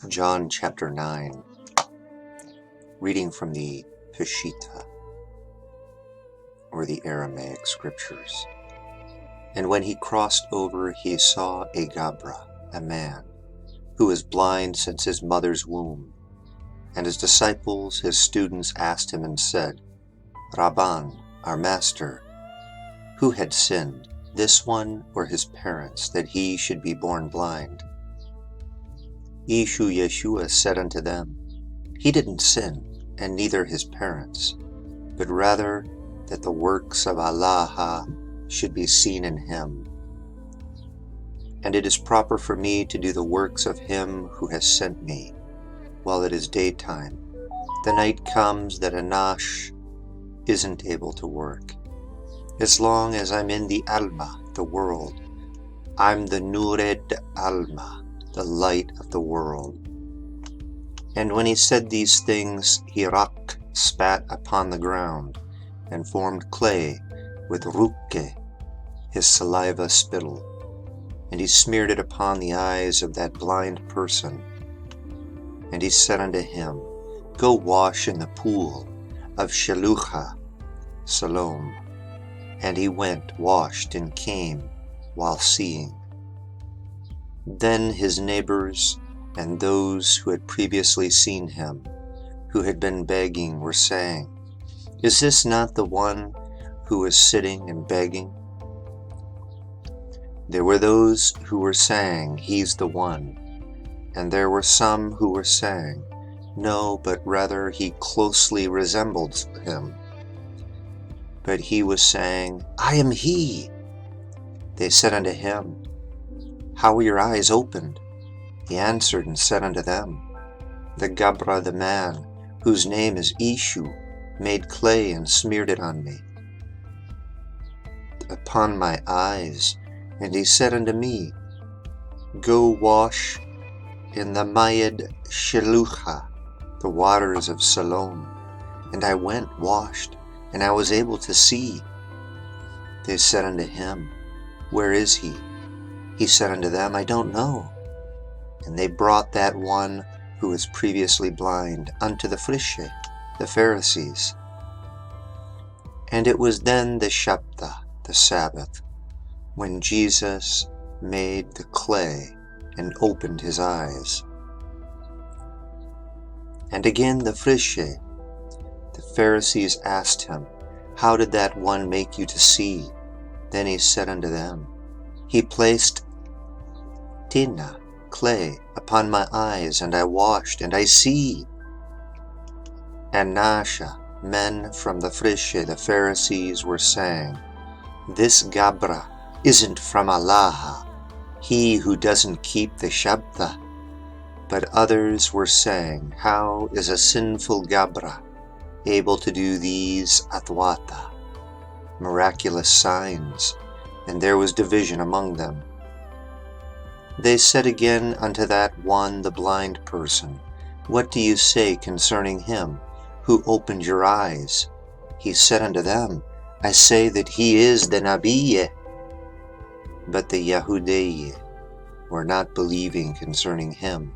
John chapter 9, reading from the Peshitta, or the Aramaic scriptures. And when he crossed over, he saw a Gabra, a man, who was blind since his mother's womb. And his disciples, his students, asked him and said, Rabban, our master, who had sinned, this one or his parents, that he should be born blind? Yeshua said unto them, He didn't sin, and neither his parents, but rather that the works of Allah should be seen in him. And it is proper for me to do the works of him who has sent me, while it is daytime. The night comes that Anash isn't able to work. As long as I'm in the Alma, the world, I'm the Nured Alma, the light of the world. And when he said these things, Hirak spat upon the ground, and formed clay with Rukke, his saliva spittle, and he smeared it upon the eyes of that blind person. And he said unto him, Go wash in the pool of Shelucha, Salom. And he went, washed, and came, while seeing. Then his neighbors and those who had previously seen him, who had been begging, were saying, Is this not the one who was sitting and begging? There were those who were saying, He's the one. And there were some who were saying, No, but rather he closely resembles him. But he was saying, I am he. They said unto him, How were your eyes opened? He answered and said unto them, The Gabra, the man, whose name is Ishu, made clay and smeared it on me, upon my eyes. And he said unto me, Go wash in the Mayed Shelucha, the waters of Salom. And I went, washed, and I was able to see. They said unto him, Where is he? He said unto them, I don't know. And they brought that one who was previously blind unto the Frishe, the Pharisees. And it was then the Shabta, the Sabbath, when Jesus made the clay and opened his eyes. And again the Frishe, the Pharisees, asked him, How did that one make you to see? Then he said unto them, He placed Tina, clay, upon my eyes, and I washed, and I see. And Nasha, men from the Frishe, the Pharisees, were saying, This Gabra isn't from Allah, he who doesn't keep the Shabta. But others were saying, How is a sinful Gabra able to do these Atwata, miraculous signs? And there was division among them. They said again unto that one, the blind person, What do you say concerning him who opened your eyes? He said unto them, I say that he is the Nabiye. But the Yahudei were not believing concerning him,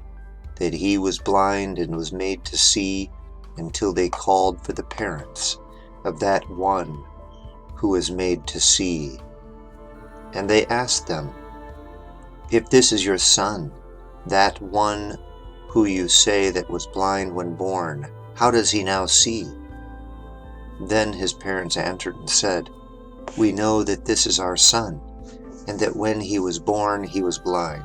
that he was blind and was made to see, until they called for the parents of that one who was made to see. And they asked them, If this is your son, that one who you say that was blind when born, how does he now see? Then his parents answered and said, We know that this is our son, and that when he was born he was blind.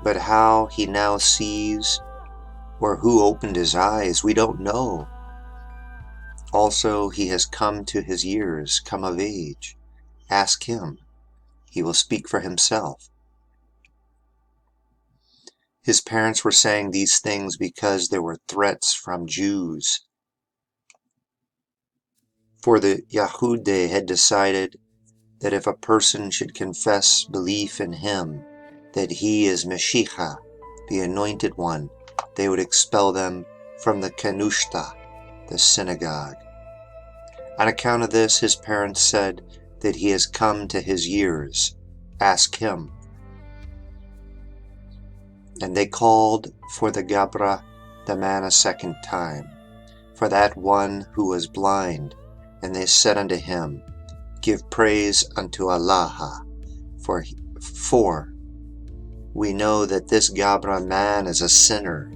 But how he now sees, or who opened his eyes, we don't know. Also he has come to his years, come of age. Ask him. He will speak for himself. His parents were saying these things because there were threats from Jews. For the Yahudah had decided that if a person should confess belief in him, that he is Meshicha, the Anointed One, they would expel them from the Kenushta, the synagogue. On account of this, his parents said that he has come to his years. Ask him. And they called for the Gabra, the man, a second time, for that one who was blind. And they said unto him, Give praise unto Allah, for we know that this Gabra man is a sinner.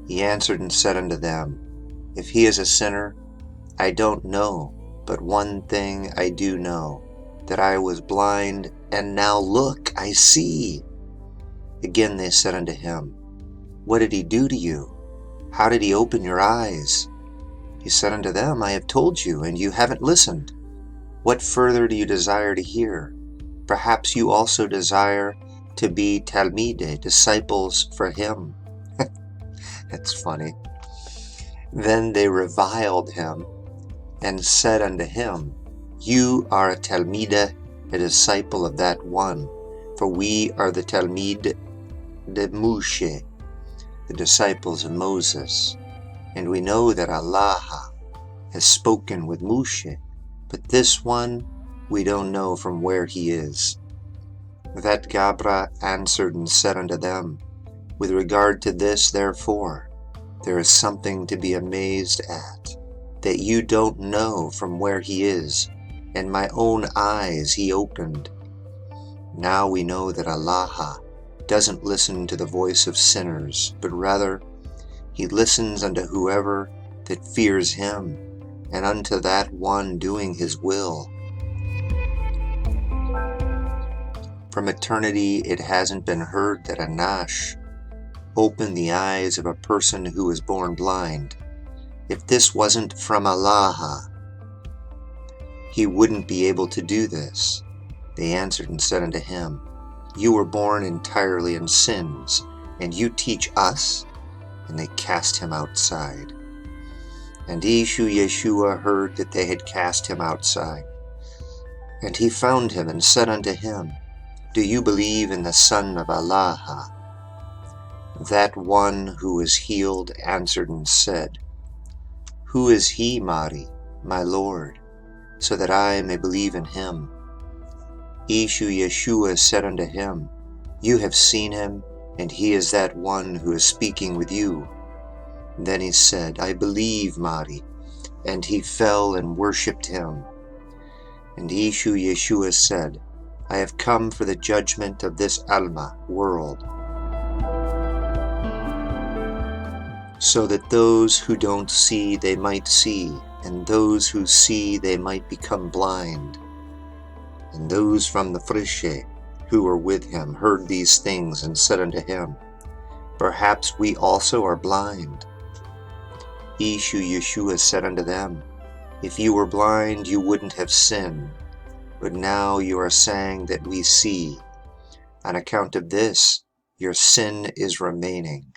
He answered and said unto them, If he is a sinner, I don't know, but one thing I do know, that I was blind, and now look, I see. Again they said unto him, What did he do to you? How did he open your eyes? He said unto them, I have told you, and you haven't listened. What further do you desire to hear? Perhaps you also desire to be Talmide, disciples for him. That's funny. Then they reviled him, and said unto him, You are a Talmide, a disciple of that one, for we are the Talmid de Moshe, the disciples of Moses, and we know that Allah has spoken with Moshe, but this one we don't know from where he is. That Gabra answered and said unto them, With regard to this, therefore, there is something to be amazed at, that you don't know from where he is, and my own eyes he opened. Now we know that Allah doesn't listen to the voice of sinners, but rather he listens unto whoever that fears him, and unto that one doing his will. From eternity it hasn't been heard that a Nash opened the eyes of a person who was born blind. If this wasn't from Allah, he wouldn't be able to do this. They answered and said unto him, You were born entirely in sins, and you teach us? And they cast him outside. And Ishu Yeshua heard that they had cast him outside. And he found him and said unto him, Do you believe in the Son of Allah? That one who was healed answered and said, Who is he, Mari, my Lord, so that I may believe in him? Ishu Yeshua said unto him, You have seen him, and he is that one who is speaking with you. Then he said, I believe, Mari, and he fell and worshipped him. And Ishu Yeshua said, I have come for the judgment of this Alma world, so that those who don't see they might see, and those who see they might become blind. And those from the Frishe who were with him heard these things and said unto him, Perhaps we also are blind. Ishu Yeshua said unto them, If you were blind, you wouldn't have sinned, but now you are saying that we see. On account of this, your sin is remaining.